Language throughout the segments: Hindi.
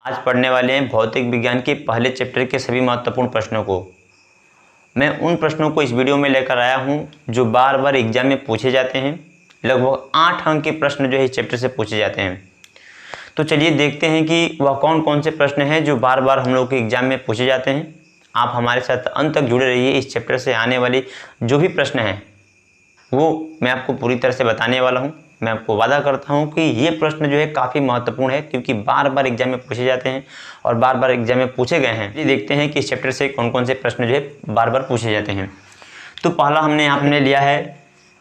आज पढ़ने वाले हैं भौतिक विज्ञान के पहले चैप्टर के सभी महत्वपूर्ण प्रश्नों को। मैं उन प्रश्नों को इस वीडियो में लेकर आया हूं जो बार बार एग्जाम में पूछे जाते हैं। लगभग 8 अंक के प्रश्न जो है इस चैप्टर से पूछे जाते हैं। तो चलिए देखते हैं कि वह कौन कौन से प्रश्न हैं जो बार बार हम लोग के एग्जाम में पूछे जाते हैं। आप हमारे साथ अंत तक जुड़े रहिए। इस चैप्टर से आने वाली जो भी प्रश्न हैं वो मैं आपको पूरी तरह से बताने वाला हूँ। मैं आपको वादा करता हूं कि ये प्रश्न जो है काफ़ी महत्वपूर्ण है, क्योंकि बार बार एग्जाम में पूछे जाते हैं और बार बार एग्जाम में पूछे गए हैं। ये देखते हैं कि इस चैप्टर से कौन कौन से प्रश्न जो है बार बार पूछे जाते हैं। तो पहला हमने यहाँ पे लिया है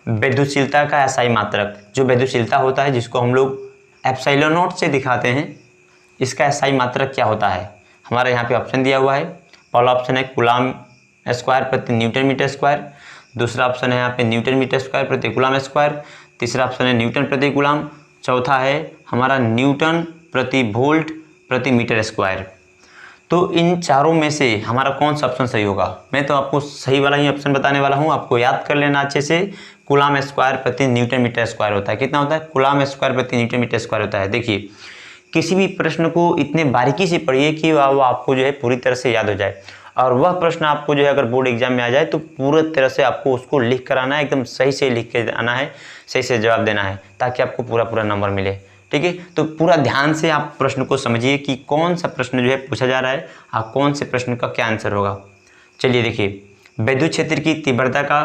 विद्युतशीलता का एसआई मात्रक। जो विद्युतशीलता होता है जिसको हम लोग एप्सिलॉन नॉट से दिखाते हैं, इसका एसआई मात्रक क्या होता है। हमारा यहाँ पे ऑप्शन दिया हुआ है। पहला ऑप्शन है कूलाम स्क्वायर प्रति न्यूटन मीटर स्क्वायर। दूसरा ऑप्शन है यहाँ पे न्यूटन मीटर स्क्वायर प्रति कूलाम स्क्वायर। तीसरा ऑप्शन है न्यूटन प्रति कूलाम। चौथा है हमारा न्यूटन प्रति वोल्ट प्रति मीटर स्क्वायर। तो इन चारों में से हमारा कौन सा ऑप्शन सही होगा? मैं तो आपको सही वाला ही ऑप्शन बताने वाला हूँ। आपको याद कर लेना अच्छे से। कूलाम स्क्वायर प्रति न्यूटन मीटर स्क्वायर होता है। कितना होता है? कूलाम स्क्वायर प्रति न्यूटन मीटर स्क्वायर होता है। देखिए, किसी भी प्रश्न को इतने बारीकी से पढ़िए कि वो आपको जो है पूरी तरह से याद हो जाए। और वह प्रश्न आपको जो है अगर बोर्ड एग्जाम में आ जाए तो पूरी तरह से आपको उसको लिख कर आना है, एकदम सही से लिख के आना है, सही से जवाब देना है, ताकि आपको पूरा नंबर मिले। ठीक है, तो पूरा ध्यान से आप प्रश्न को समझिए कि कौन सा प्रश्न जो है पूछा जा रहा है और कौन से प्रश्न का क्या आंसर होगा। चलिए देखिए, विद्युत क्षेत्र की तीव्रता का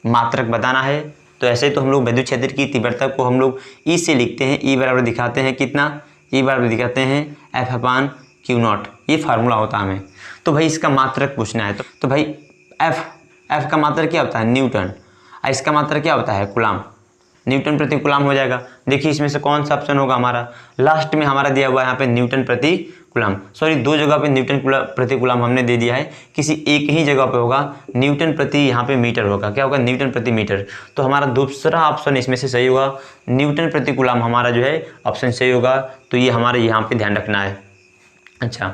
मात्रक बताना है। तो ऐसे तो हम लोग विद्युत क्षेत्र की तीव्रता को हम लोग ई से लिखते हैं। ई बराबर दिखाते हैं कितना? ई बराबर दिखाते हैं F/Q0। ये फार्मूला होता है हमें। तो भाई इसका मात्रक पूछना है। तो भाई एफ का मात्रक क्या होता है? न्यूटन। और इसका मात्रक क्या होता है? कूलाम। न्यूटन प्रति कूलाम हो जाएगा। देखिए इसमें से कौन सा ऑप्शन होगा हमारा? लास्ट में हमारा दिया हुआ है यहाँ पे न्यूटन प्रति कूलाम। सॉरी, दो जगह पे न्यूटन प्रति कूलाम हमने दे दिया है। किसी एक ही जगह पे होगा न्यूटन प्रति, यहाँ पे मीटर होगा। क्या होगा? न्यूटन प्रति मीटर। तो हमारा दूसरा ऑप्शन इसमें से सही होगा। न्यूटन प्रति कूलाम हमारा जो है ऑप्शन सही होगा। तो ये हमारे यहाँ पे ध्यान रखना है। अच्छा,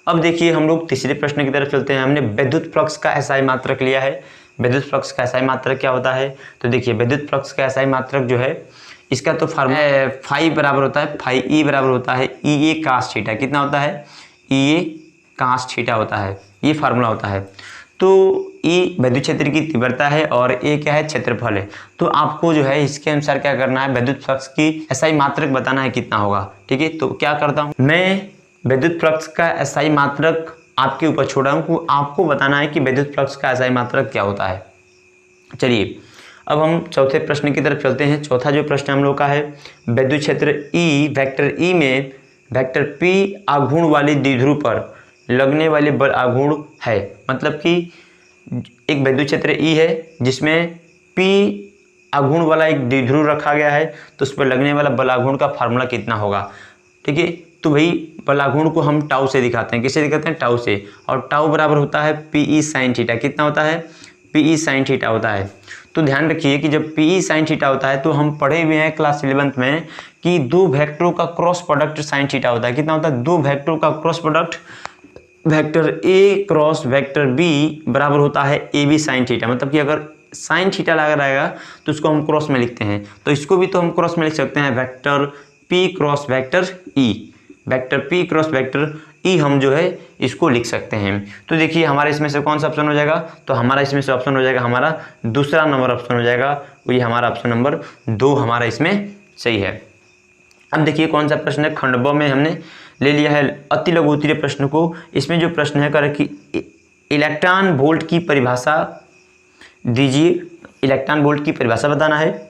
अब देखिए हम लोग तीसरे प्रश्न की तरफ चलते हैं। हमने विद्युत फ्लक्स का एसआई मात्रक लिया है। विद्युत फ्लक्स का एसआई मात्रक क्या होता है? तो देखिए, विद्युत फ्लक्स का एसआई मात्रक जो है इसका तो फार्मूला फाई बराबर होता है, फाई ई बराबर होता है ई ए कास थीटा। कितना होता है? ई ए कास थीटा होता है। ये फार्मूला होता है। तो ई विद्युत क्षेत्र की तीव्रता है और ए क्या है? क्षेत्रफल है। तो आपको जो है इसके अनुसार क्या करना है? विद्युत फ्लक्स की एसआई मात्रक बताना है कितना होगा। ठीक है, तो क्या करता हूँ मैं, विद्युत फ्लक्स का एसआई मात्रक आपके ऊपर छोड़ा हूँ। आपको बताना है कि विद्युत फ्लक्स का एसआई मात्रक क्या होता है। चलिए अब हम चौथे प्रश्न की तरफ चलते हैं। चौथा जो प्रश्न हम लोग का है, विद्युत क्षेत्र ई, वेक्टर ई में वेक्टर पी आघूर्ण वाली द्विध्रुव पर लगने वाले बल आघूर्ण है। मतलब कि एक विद्युत क्षेत्र ई है जिसमें पी आघूर्ण वाला एक द्विध्रुव रखा गया है, तो उस पर लगने वाला बल आघूर्ण का फार्मूला कितना होगा। ठीक है, तो भाई बल आघूर्ण को हम टाउ से दिखाते हैं। किससे दिखाते हैं? टाउ से। और टाउ बराबर होता है पीई साइन थीटा। कितना होता है? पीई साइन थीटा होता है। तो ध्यान रखिए कि जब पीई साइन थीटा होता है तो हम पढ़े हुए हैं क्लास 11th में कि दो वेक्टरों का क्रॉस प्रोडक्ट साइन थीटा होता है। कितना होता है? दो वेक्टरों का cross product vector A cross vector B बराबर होता है ए बी साइन थीटा। मतलब कि अगर साइन थीटा लगा रहेगा तो उसको हम क्रॉस में लिखते हैं। तो इसको भी तो हम क्रॉस में लिख सकते हैं, vector P cross vector E. Vector P cross vector E हम जो है इसको लिख सकते हैं। तो देखिए हमारा इसमें से कौन सा ऑप्शन हो जाएगा? तो हमारा इसमें से ऑप्शन हो जाएगा हमारा दूसरा नंबर ऑप्शन हो जाएगा। तो ये हमारा ऑप्शन नंबर 2 हमारा इसमें सही है। अब देखिए कौन सा प्रश्न है। खंड ब में हमने ले लिया है अति लघु उत्तरीय प्रश्न को। इसमें जो प्रश्न है कर कि इलेक्ट्रॉन वोल्ट की परिभाषा दीजिए। इलेक्ट्रॉन वोल्ट की परिभाषा बताना है।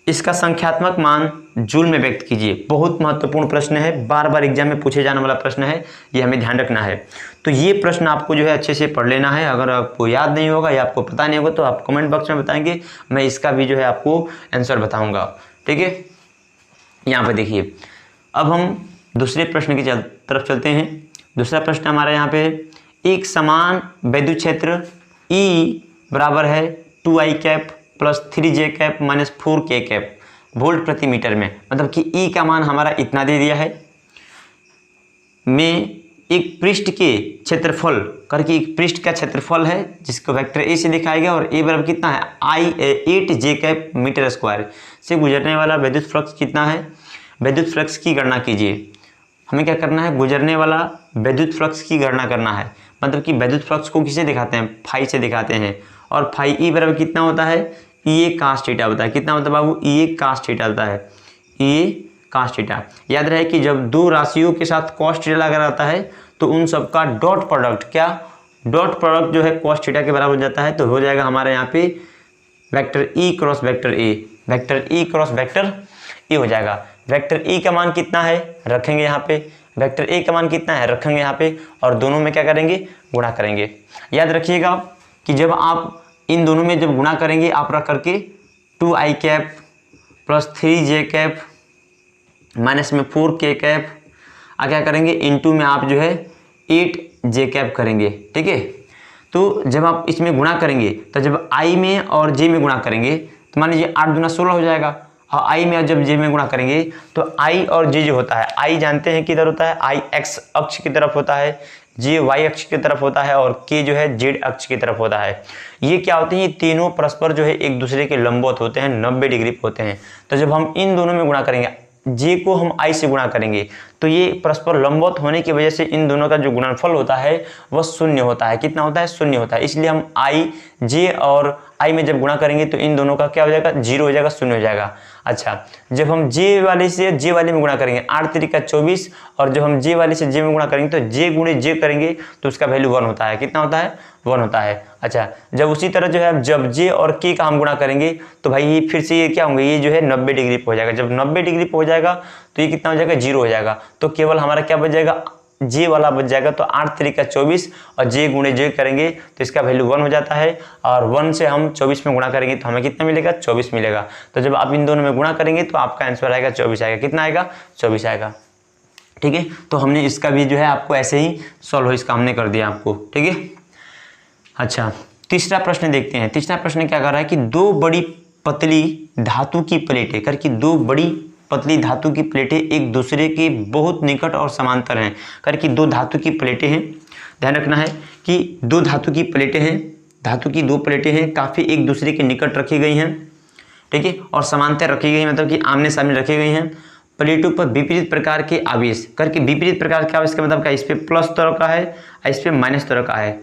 इसका संख्यात्मक मान जूल में व्यक्त कीजिए। बहुत महत्वपूर्ण प्रश्न है, बार बार एग्जाम में पूछे जाने वाला प्रश्न है, ये हमें ध्यान रखना है। तो ये प्रश्न आपको जो है अच्छे से पढ़ लेना है। अगर आपको याद नहीं होगा या आपको पता नहीं होगा तो आप कमेंट बॉक्स में बताएंगे, मैं इसका भी जो है आपको आंसर बताऊंगा। ठीक है, यहाँ पे देखिए अब हम दूसरे प्रश्न की तरफ चलते हैं। दूसरा प्रश्न हमारा यहाँ पे, एक समान विद्युत क्षेत्र E बराबर है 2I cap plus 3J cap minus 4K cap volt प्रति मीटर में। मतलब कि E का मान हमारा इतना दे दिया है, में एक पृष्ठ के क्षेत्रफल करके एक पृष्ठ का क्षेत्रफल है जिसको वेक्टर ए से दिखाया गया और ए बराबर कितना है? 8J कैप मीटर स्क्वायर से गुजरने वाला विद्युत फ्लक्स कितना है? विद्युत फ्लक्स की गणना कीजिए। हमें क्या करना है, गुजरने वाला विद्युत फ्लक्स की गणना करना है। मतलब कि विद्युत फ्लक्स को किसे दिखाते हैं, फाई से दिखाते हैं। और फाई ई बराबर कितना होता है, ई ए कास थीटा होता है। कितना होता है बाबू, ई ए कास थीटा होता है, ई ए कास थीटा। याद रहे कि जब दो राशियों के साथ कॉस थीटा लगा रहता है तो उन सबका डॉट प्रोडक्ट, क्या डॉट प्रोडक्ट जो है कॉस थीटा के बराबर हो जाता है। तो हो जाएगा हमारे यहाँ पे vector E cross vector A, vector E cross vector A हो जाएगा। वेक्टर ई का मान कितना है रखेंगे यहाँ पे, वेक्टर ए का मान कितना है रखेंगे यहाँ पे, और दोनों में क्या करेंगे, गुणा करेंगे। याद रखिएगा कि जब आप इन दोनों में जब गुणा करेंगे आप रख करके 2i cap plus 3j cap minus में 4k कैप क्या करेंगे, इनटू में आप जो है 8j कैप करेंगे। ठीक है, तो जब आप इसमें गुणा करेंगे तो जब i में और j में गुणा करेंगे तो मान लीजिए 8 दूना 16 हो जाएगा। और i में और जब j में गुणा करेंगे तो i और j जो होता है, i जानते हैं किधर होता है, i x अक्ष की तरफ होता है, j y अक्ष की तरफ होता है और k जो है z अक्ष की तरफ होता है। ये क्या होते हैं, ये तीनों परस्पर जो है एक दूसरे के लंबवत होते हैं, 90 डिग्री पे होते हैं। तो जब हम इन दोनों में गुणा करेंगे, j को हम i से गुणा करेंगे तो ये परस्पर लंबवत होने की वजह से इन दोनों का जो गुणनफल होता है वह शून्य होता है। कितना होता है, शून्य होता है। इसलिए हम i j और i में जब गुणा करेंगे तो इन दोनों का क्या हो जाएगा, 0 हो जाएगा, शून्य हो जाएगा। अच्छा, जब हम j वाले से j वाले में गुणा करेंगे 8 3 का 24, और जब हम j वाले से j में गुणा करेंगे तो j गुणे j करेंगे तो उसका वैल्यू 1 होता है। कितना होता है, 1 होता है। अच्छा, जब उसी तरह जो है जब j और k का हम गुणा करेंगे तो भाई ये फिर से ये क्या होंगे, ये जो है 90 डिग्री पे हो जाएगा। जब 90 डिग्री पे हो जाएगा तो ये कितना हो जाएगा, 0 हो जाएगा। तो केवल हमारा क्या बच जाएगा, j वाला बच जाएगा। तो 8 3 का 24 और j गुणे j करेंगे तो इसका वैल्यू 1 हो जाता है। और 1 से हम 24 में गुणा करेंगे तो हमें कितना मिलेगा, 24 मिलेगा। तो जब आप इन दोनों में गुणा करेंगे तो आपका आंसर आएगा 24 आएगा। कितना आएगा, 24 आएगा। ठीक है, तो हमने इसका भी जो है आपको ऐसे ही सॉल्व हो, इसका हमने कर दिया आपको। ठीक है, अच्छा तीसरा प्रश्न देखते हैं। तीसरा प्रश्न क्या कर रहा है कि दो बड़ी पतली धातु की प्लेटें करके, दो बड़ी पतली धातु की प्लेटें एक दूसरे के बहुत निकट और समांतर हैं करके, दो धातु की प्लेटें हैं। ध्यान रखना है कि दो धातु की प्लेटें हैं, धातु की दो प्लेटें हैं, काफ़ी एक दूसरे के निकट रखी गई हैं। ठीक है, और समांतर रखी गई, मतलब कि आमने सामने रखी गई हैं। प्लेटों पर विपरीत प्रकार के आवेश करके, विपरीत प्रकार के आवेश का मतलब क्या, इस पे प्लस तरह का है, इस पे माइनस तरह का है।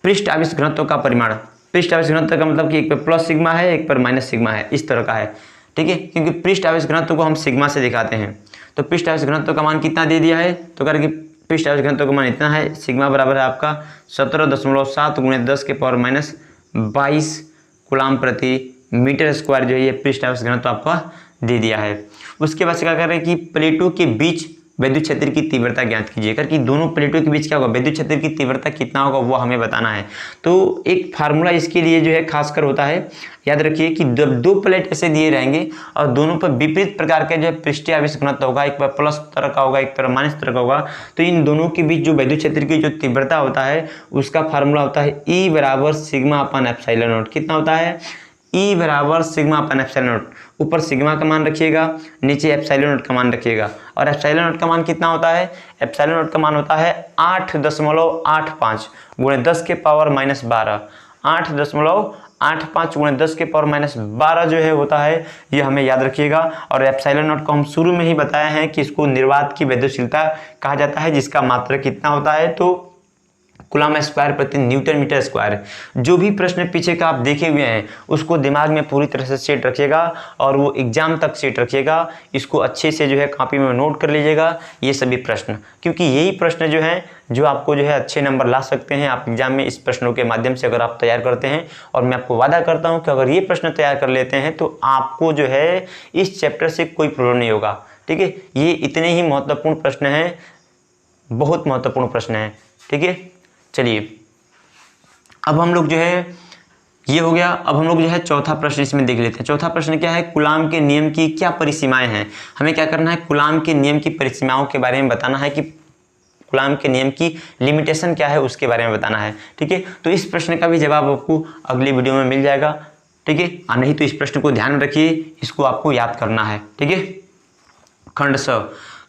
पृष्ठ आवेश घनत्व का परिमाण, पृष्ठ आवेश घनत्व का मतलब कि एक पर प्लस सिग्मा है, एक पर माइनस सिग्मा है, इस तरह का है। ठीक है, क्योंकि पृष्ठ आवेश घनत्व को हम सिग्मा से दिखाते हैं। तो पृष्ठ आवेश घनत्व का मान कितना दे दिया है, तो करके पृष्ठ आवेश घनत्व का मान इतना है, सिग्मा बराबर है आपका 17.7 गुणे 10 के पावर माइनस 22 कूलाम प्रति मीटर स्क्वायर जो है ये पृष्ठ आवेश घनत्व आपका दे दिया है। उसके बाद क्या कर रहे हैं कि प्लेटों के बीच विद्युत क्षेत्र की तीव्रता ज्ञात कीजिए करके, दोनों प्लेटों के बीच क्या होगा, विद्युत क्षेत्र की तीव्रता कितना होगा वो हमें बताना है। तो एक फार्मूला इसके लिए जो है खासकर होता है, याद रखिए कि जब दो प्लेट ऐसे दिए रहेंगे और दोनों पर विपरीत प्रकार का जो है पृष्ठीय आवेश घनत्व होगा, एक पर प्लस तरह का होगा, एक पर माइनस तरह का होगा, तो इन दोनों के बीच जो विद्युत क्षेत्र की जो तीव्रता होता है उसका फार्मूला होता है E बराबर सिग्मा अपन एप्सिलॉन नॉट। कितना होता है, E बराबर सिग्मा अपन एप्सिलॉन नॉट। ऊपर सिग्मा का मान रखिएगा, नीचे एप्सिलॉन नॉट का मान रखिएगा। और एप्सिलॉन नॉट का मान कितना होता है, एप्सिलॉन नॉट का मान होता है 8.85 गुणे 10 के पावर माइनस 12। 8.85 गुणे 10 के पावर माइनस 12 जो है होता है, ये हमें याद रखिएगा। और एप्सिलॉन नॉट को हम शुरू में ही बताया है कि इसको निर्वात की विद्युतशीलता कहा जाता है, जिसका मात्रक कितना होता है, तो कूलम स्क्वायर प्रति न्यूटन मीटर स्क्वायर। जो भी प्रश्न पीछे का आप देखे हुए हैं उसको दिमाग में पूरी तरह से सेट रखिएगा और वो एग्जाम तक सेट रखिएगा। इसको अच्छे से जो है कॉपी में नोट कर लीजिएगा ये सभी प्रश्न, क्योंकि यही प्रश्न जो हैं जो आपको जो है अच्छे नंबर ला सकते हैं आप एग्जाम में, इस प्रश्नों के माध्यम से अगर आप तैयार करते हैं। और मैं आपको वादा करता हूँ कि अगर ये प्रश्न तैयार कर लेते हैं तो आपको जो है इस चैप्टर से कोई प्रॉब्लम नहीं होगा। ठीक है, ये इतने ही महत्वपूर्ण प्रश्न हैं, बहुत महत्वपूर्ण प्रश्न हैं। ठीक है, चलिए अब हम लोग जो है ये हो गया। अब हम लोग जो है चौथा प्रश्न इसमें देख लेते हैं। चौथा प्रश्न क्या है, कूलॉम के नियम की क्या परिसीमाएं हैं। हमें क्या करना है, कूलॉम के नियम की परिसीमाओं के बारे में बताना है कि कूलॉम के नियम की लिमिटेशन क्या है उसके बारे में बताना है। ठीक है, तो इस प्रश्न का भी जवाब आपको अगली वीडियो में मिल जाएगा। ठीक है, नहीं तो इस प्रश्न को ध्यान रखिए, इसको आपको याद करना है। ठीक है, खंड स,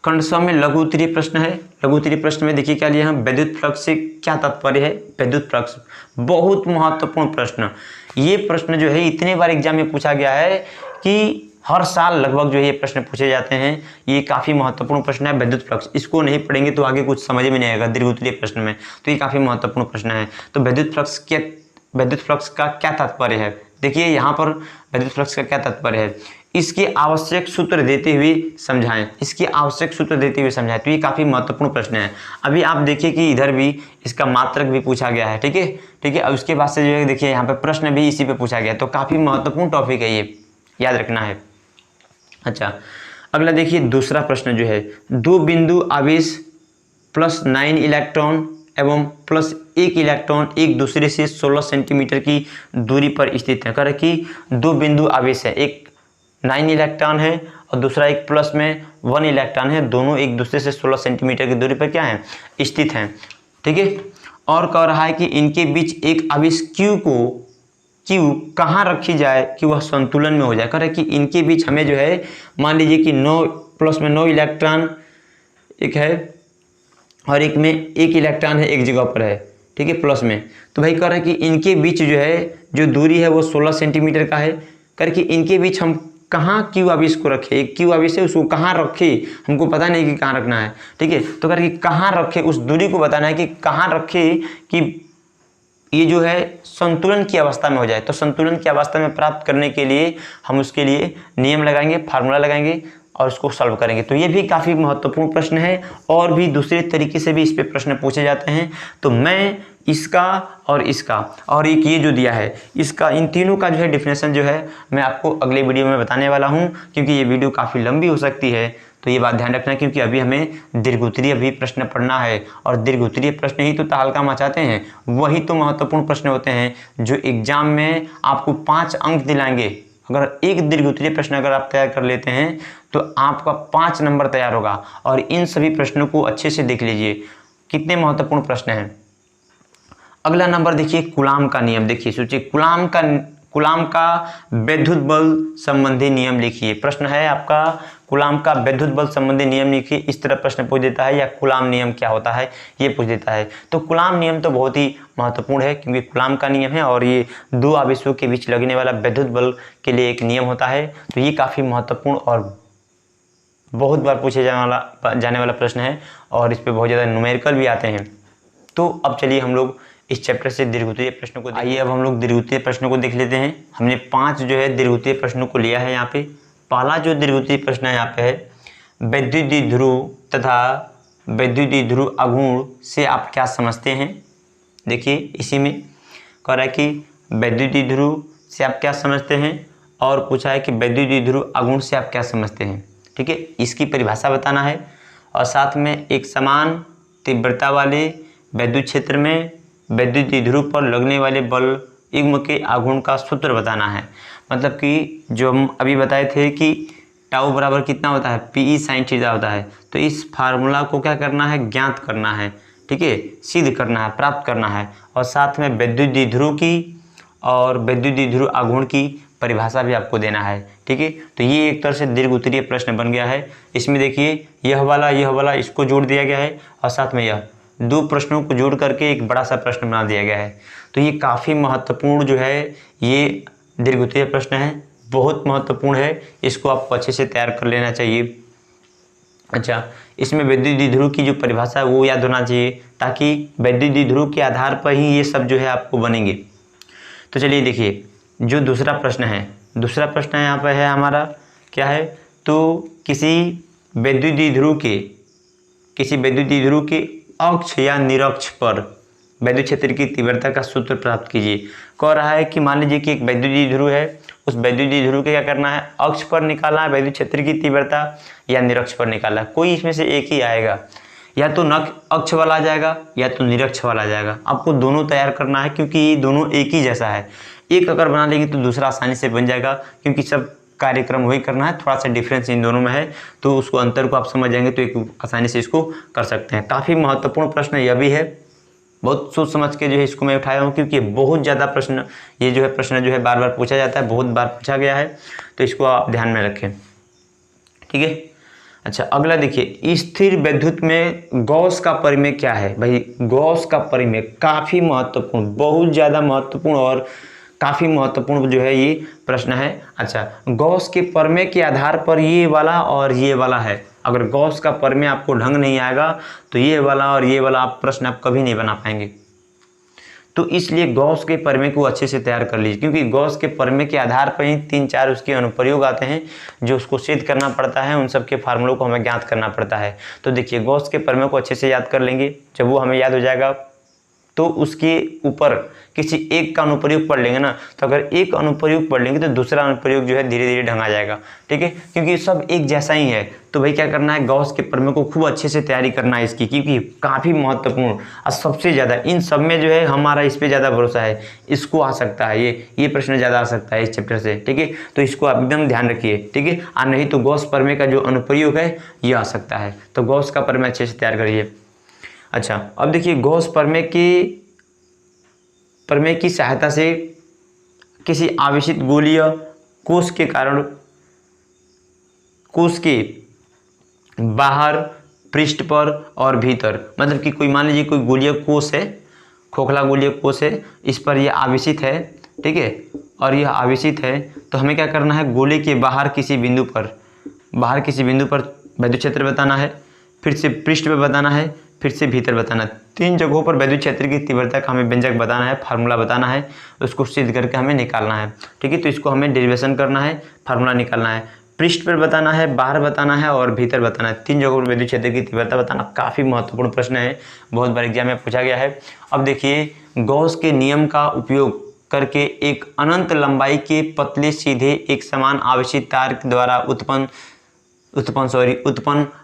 खंड स में लघु उत्तरीय प्रश्न है। लघु उत्तरीय प्रश्न में देखिए क्या लिया हम, विद्युत फ्लक्स से क्या तात्पर्य है। विद्युत फ्लक्स बहुत महत्वपूर्ण प्रश्न। ये प्रश्न जो है इतने बार एग्जाम में पूछा गया है कि हर साल लगभग जो है ये प्रश्न पूछे जाते हैं। ये काफ़ी महत्वपूर्ण प्रश्न है विद्युत फ्लक्स। इसको नहीं पढ़ेंगे तो आगे कुछ समझ में नहीं आएगा दीर्घवृत्तीय प्रश्न में, तो ये काफ़ी महत्वपूर्ण प्रश्न है। तो विद्युत फ्लक्स का क्या तात्पर्य है? देखिए यहाँ पर विद्युत फ्लक्स का क्या तात्पर्य है, इसके आवश्यक सूत्र देते हुए समझाएं, इसके आवश्यक सूत्र देते हुए समझाएं। तो ये काफ़ी महत्वपूर्ण प्रश्न है। अभी आप देखिए कि इधर भी इसका मात्रक भी पूछा गया है, ठीक है, ठीक है। और उसके बाद से जो है देखिए यहाँ पे प्रश्न भी इसी पे पूछा गया, तो काफ़ी महत्वपूर्ण टॉपिक है, ये याद रखना है। अच्छा, अगला देखिए दूसरा प्रश्न जो है, दो बिंदु आवेश +9 इलेक्ट्रॉन एवं +1 इलेक्ट्रॉन एक दूसरे से 16 सेंटीमीटर की दूरी पर स्थित है। कह रहे कि दो बिंदु आवेश है, एक 9 इलेक्ट्रॉन है और दूसरा एक प्लस में 1 इलेक्ट्रॉन है, दोनों एक दूसरे से 16 सेंटीमीटर की दूरी पर क्या है, स्थित हैं, ठीक है। और कह रहा है कि इनके बीच एक आवेश Q कहाँ रखी जाए कि वह संतुलन में हो जाए। कह रहे कि इनके बीच हमें जो है, मान लीजिए कि 9 प्लस में 9 इलेक्ट्रॉन एक है और एक में 1 इलेक्ट्रॉन है, एक जगह पर है, ठीक है, प्लस में। तो भाई कह रहे कि इनके बीच जो है जो दूरी है वो 16 सेंटीमीटर का है। कह रहे कि इनके बीच हम कहाँ Q आवेश को रखे, एक Q आवेश है उसको कहाँ रखे, हमको पता नहीं कि कहाँ रखना है, ठीक है। तो कह रहे कि कहाँ रखे, उस दूरी को बताना है कि कहाँ रखे कि ये जो है संतुलन की अवस्था में हो जाए। तो संतुलन की अवस्था में प्राप्त करने के लिए हम उसके लिए नियम लगाएंगे, फार्मूला लगाएंगे और उसको सॉल्व करेंगे। तो ये भी काफ़ी महत्वपूर्ण प्रश्न है और भी दूसरे तरीके से भी इस पे प्रश्न पूछे जाते हैं। तो मैं इसका और इसका और एक ये जो दिया है इसका, इन तीनों का जो है डिफिनेशन जो है मैं आपको अगले वीडियो में बताने वाला हूँ, क्योंकि ये वीडियो काफ़ी लंबी हो सकती है। तो ये बात ध्यान रखना, क्योंकि अभी हमें दीर्घोत्तरीय भी प्रश्न पढ़ना है और दीर्घोत्तरीय प्रश्न ही तो तहलका मचाते हैं, वही तो महत्वपूर्ण प्रश्न होते हैं जो एग्जाम में आपको 5 अंक दिलाएंगे। अगर एक दीर्घोत्तरीय प्रश्न अगर आप तैयार कर लेते हैं तो आपका 5 नंबर तैयार होगा। और इन सभी प्रश्नों को अच्छे से देख लीजिए, कितने महत्वपूर्ण प्रश्न हैं। अगला नंबर देखिए, कूलाम का नियम। देखिए सोचिए, कूलाम का विद्युत बल संबंधी नियम लिखिए। प्रश्न है आपका कूलाम का विद्युत बल संबंधी नियम लिखिए। इस तरह प्रश्न पूछ देता है, या कूलाम नियम क्या होता है ये पूछ देता है। तो कूलाम नियम तो बहुत ही महत्वपूर्ण है, क्योंकि कूलाम का नियम है और ये दो आवेशों के बीच लगने वाला विद्युत बल के लिए एक नियम होता है। तो ये काफ़ी महत्वपूर्ण और बहुत बार पूछे जाने वाला प्रश्न है और इस पर बहुत ज़्यादा न्यूमेरिकल भी आते हैं। तो अब चलिए हम लोग इस चैप्टर से दीर्घवृत्तीय प्रश्नों को आइए अब हम लोग दीर्घवृत्तीय प्रश्नों को देख लेते हैं। हमने 5 जो है दीर्घवृत्तीय प्रश्नों को लिया है यहाँ पे। पहला जो दीर्घवृत्तीय प्रश्न है यहाँ पे है, वैद्युत द्विध्रुव तथा वैद्युत द्विध्रुव आघूर्ण से आप क्या समझते हैं। देखिए इसी में कह रहा है कि वैद्युत द्विध्रुव से आप क्या समझते हैं और पूछा है कि वैद्युत द्विध्रुव आघूर्ण से आप क्या समझते हैं, ठीक है। इसकी परिभाषा बताना है और साथ में एक समान तीव्रता वाले विद्युत क्षेत्र में वैद्युत द्विध्रुव पर लगने वाले बल युग्म के आघूर्ण का सूत्र बताना है। मतलब कि जो हम अभी बताए थे कि टाउ बराबर कितना होता है, PE sin थीटा होता है। तो इस फार्मूला को क्या करना है, ज्ञात करना है, ठीक है, सिद्ध करना है, प्राप्त करना है। और साथ में विद्युत द्विध्रुव की और विद्युत द्विध्रुव आघूर्ण की परिभाषा भी आपको देना है, ठीक है। तो ये एक तरह से दीर्घवृत्तीय प्रश्न बन गया है। इसमें देखिए यह वाला इसको जोड़ दिया गया है और साथ में यह 2 प्रश्नों को जोड़ करके एक बड़ा सा प्रश्न बना दिया गया है। तो ये काफ़ी महत्वपूर्ण जो है ये दीर्घवृत्तीय प्रश्न है, बहुत महत्वपूर्ण है। इसको आपको अच्छे से तैयार कर लेना चाहिए। अच्छा, इसमें विद्युत द्विध्रुव की जो परिभाषा है वो याद होना चाहिए, ताकि विद्युत द्विध्रुव के आधार पर ही ये सब जो है आपको बनेंगे। तो चलिए देखिए, जो दूसरा प्रश्न है, दूसरा प्रश्न यहाँ पर है हमारा क्या है, तो किसी विद्युत द्विध्रुव के अक्ष या निरक्ष पर विद्युत क्षेत्र की तीव्रता का सूत्र प्राप्त कीजिए। कह रहा है कि मान लीजिए कि एक विद्युत द्विध्रुव है, उस विद्युत द्विध्रुव के क्या करना है, अक्ष पर निकालना है विद्युत क्षेत्र की तीव्रता या निरक्ष पर निकालना है। कोई इसमें से एक ही आएगा, या तो अक्ष वाला आ जाएगा या तो निरक्ष वाला आ जाएगा। आपको दोनों तैयार करना है, क्योंकि ये दोनों एक ही जैसा है। एक अगर बना लेंगे तो दूसरा आसानी से बन जाएगा, क्योंकि सब कार्यक्रम वही करना है, थोड़ा सा डिफरेंस इन दोनों में है। तो उसको अंतर को आप समझ जाएंगे तो एक आसानी से इसको कर सकते हैं। काफ़ी महत्वपूर्ण प्रश्न यह भी है, बहुत सोच समझ के जो है इसको मैं उठाया हूँ, क्योंकि बहुत ज़्यादा प्रश्न ये जो है प्रश्न जो है बार बार पूछा जाता है, बहुत बार पूछा गया है। तो इसको आप ध्यान में रखें, ठीक है। अच्छा, अगला देखिए, स्थिर विद्युत में गॉस का परिमेय क्या है। भाई गॉस का परिमेय काफ़ी महत्वपूर्ण, बहुत ज़्यादा महत्वपूर्ण और काफ़ी महत्वपूर्ण जो है ये प्रश्न है। अच्छा, गॉस के प्रमेय के आधार पर ये वाला और ये वाला है। अगर गॉस का प्रमेय आपको ढंग नहीं आएगा तो ये वाला और ये वाला आप प्रश्न आप कभी नहीं बना पाएंगे। तो इसलिए गॉस के प्रमेय को अच्छे से तैयार कर लीजिए, क्योंकि गॉस के प्रमेय के आधार पर ही 3-4 उसके अनुप्रयोग आते हैं जो उसको सिद्ध करना पड़ता है, उन सब के फार्मूलों को हमें ज्ञात करना पड़ता है। तो देखिए, गॉस के प्रमेय को अच्छे से याद कर लेंगे। जब वो हमें याद हो जाएगा तो उसके ऊपर किसी एक का अनुप्रयोग पढ़ लेंगे ना, तो अगर एक अनुप्रयोग पढ़ लेंगे तो दूसरा अनुप्रयोग जो है धीरे धीरे ढंगा जाएगा। ठीक है, क्योंकि सब एक जैसा ही है। तो भाई क्या करना है, गॉस के प्रमेय को खूब अच्छे से तैयारी करना है इसकी, क्योंकि काफ़ी महत्वपूर्ण और सबसे ज़्यादा इन सब में जो है हमारा इस पर ज़्यादा भरोसा है। इसको आ सकता है, ये प्रश्न ज़्यादा आ सकता है इस चैप्टर से। ठीक है, तो इसको आप एकदम ध्यान रखिए। ठीक है, और नहीं तो गॉस प्रमेय का जो अनुप्रयोग है ये आ सकता है। तो गॉस का प्रमेय अच्छे से तैयार करिए। अच्छा, अब देखिए, गॉस प्रमेय की सहायता से किसी आवेशित गोलीय कोश के कारण कोश के बाहर, पृष्ठ पर और भीतर, मतलब कि कोई मान लीजिए कोई गोलीय कोश है, खोखला गोलीय कोश है, इस पर यह आवेशित है। ठीक है, और यह आवेशित है तो हमें क्या करना है, गोले के बाहर किसी बिंदु पर वैद्युत क्षेत्र बताना है, फिर से पृष्ठ पे बताना है, फिर से भीतर बताना है। 3 जगहों पर वैद्युत क्षेत्र की तीव्रता का हमें व्यंजक बताना है, फार्मूला बताना है, उसको सिद्ध करके हमें निकालना है। ठीक है, तो इसको हमें डेरिवेशन करना है, फार्मूला निकालना है। पृष्ठ पर बताना है, बाहर बताना है और भीतर बताना है। 3 जगहों पर वैद्युत क्षेत्र की तीव्रता बताना काफ़ी महत्वपूर्ण प्रश्न है, बहुत बार एग्जाम में पूछा गया है। अब देखिए, गॉस के नियम का उपयोग करके एक अनंत लंबाई के पतले सीधे एक समान आवेशित तार द्वारा उत्पन्न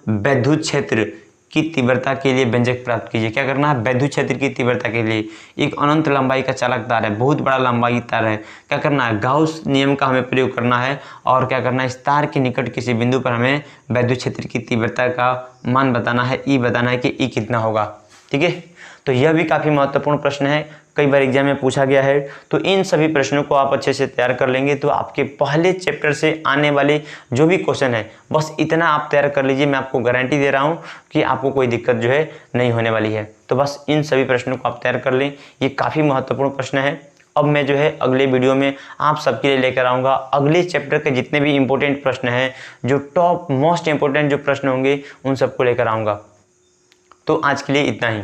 वैद्युत क्षेत्र की तीव्रता के लिए व्यंजक प्राप्त कीजिए। क्या करना है, वैद्युत क्षेत्र की तीव्रता के लिए एक अनंत लंबाई का चालक तार है, बहुत बड़ा लंबाई तार है। क्या करना है, गाउस नियम का हमें प्रयोग करना है और क्या करना है, इस तार के निकट किसी बिंदु पर हमें वैद्युत क्षेत्र की तीव्रता का मान बताना है, ई बताना है कि ई कितना होगा। ठीक है, तो यह भी काफ़ी महत्वपूर्ण प्रश्न है, कई बार एग्जाम में पूछा गया है। तो इन सभी प्रश्नों को आप अच्छे से तैयार कर लेंगे तो आपके पहले चैप्टर से आने वाले जो भी क्वेश्चन है बस इतना आप तैयार कर लीजिए। मैं आपको गारंटी दे रहा हूँ कि आपको कोई दिक्कत जो है नहीं होने वाली है। तो बस इन सभी प्रश्नों को आप तैयार कर लें, ये काफ़ी महत्वपूर्ण प्रश्न है। अब मैं जो है अगले वीडियो में आप सबके लिए लेकर आऊँगा अगले चैप्टर के जितने भी इंपॉर्टेंट प्रश्न हैं, जो टॉप मोस्ट इंपॉर्टेंट जो प्रश्न होंगे उन सबको लेकर आऊँगा। तो आज के लिए इतना ही।